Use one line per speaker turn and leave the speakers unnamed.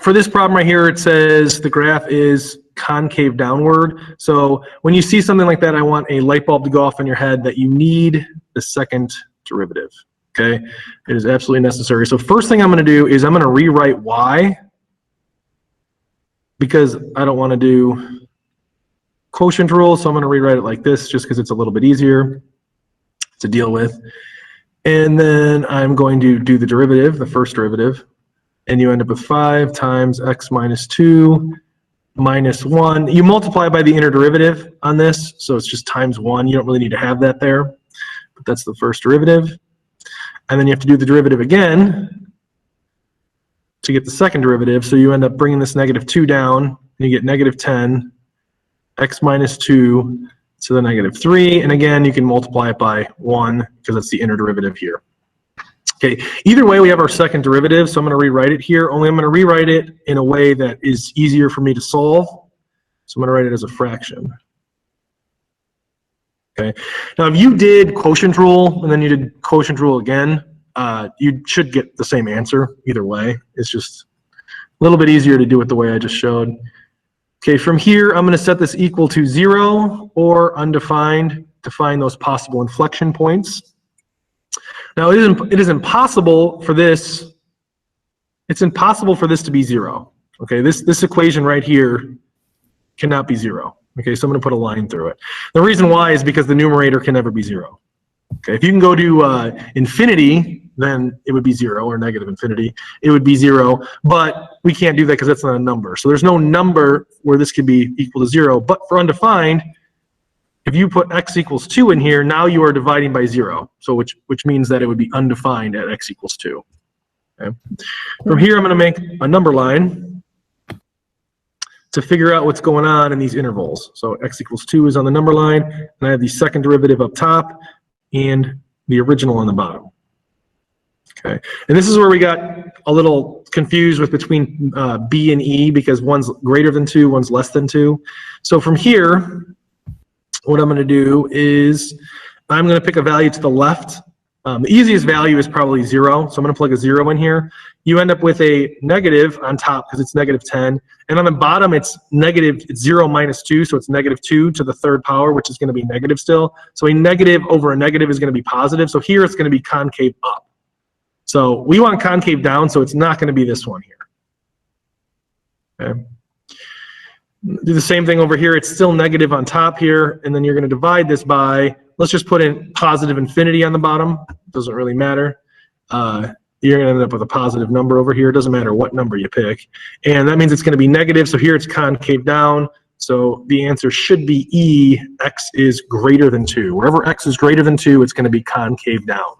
for this problem right here, it says the graph is concave downward. So when you see something like that, I want a light bulb to go off in your head that you need the second derivative. Okay, it is absolutely necessary. So first thing I'm going to do is I'm going to rewrite y, because I don't want to do quotient rule, so I'm going to rewrite it like this just because it's a little bit easier to deal with. And then I'm going to do the derivative, the first derivative, and you end up with 5 times x minus 2 minus 1. You multiply by the inner derivative on this, so it's just times 1. You don't really need to have that there, but that's the first derivative. And then you have to do the derivative again to get the second derivative, so you end up bringing this negative 2 down, and you get negative 10 x minus 2 to the negative 3, and again you can multiply it by 1 because that's the inner derivative here. Okay, either way we have our second derivative, so I'm going to rewrite it here, only I'm going to rewrite it in a way that is easier for me to solve, so I'm going to write it as a fraction. Okay, now if you did quotient rule and then you did quotient rule again, you should get the same answer either way. It's just a little bit easier to do it the way I just showed. Okay, from here I'm going to set this equal to 0 or undefined to find those possible inflection points. Now it is impossible for this. It's impossible for this to be 0. Okay, this equation right here cannot be 0. Okay, so I'm going to put a line through it. The reason why is because the numerator can never be 0. Okay, if you can go to infinity, then it would be 0, or negative infinity. It would be 0, but we can't do that because that's not a number. So there's no number where this could be equal to 0. But for undefined, if you put x equals 2 in here, now you are dividing by 0. So which means that it would be undefined at x equals 2. Okay. From here, I'm going to make a number line to figure out what's going on in these intervals. So x equals 2 is on the number line, and I have the second derivative up top and the original on the bottom. Okay, and this is where we got a little confused with between b and e, because one's greater than 2, one's less than 2. So from here, what I'm going to do is I'm going to pick a value to the left. The easiest value is probably 0, so I'm going to plug a 0 in here. You end up with a negative on top because it's negative 10, and on the bottom it's 0 minus 2, so it's negative 2 to the third power, which is going to be negative still. So a negative over a negative is going to be positive, so here it's going to be concave up. So we want concave down, so it's not going to be this one here. Okay. Do the same thing over here. It's still negative on top here, and then you're going to divide this by, let's just put in positive infinity on the bottom. Doesn't really matter. You're going to end up with a positive number over here. It doesn't matter what number you pick. And that means it's going to be negative, so here it's concave down. So the answer should be E, x is greater than 2. Wherever x is greater than 2, it's going to be concave down.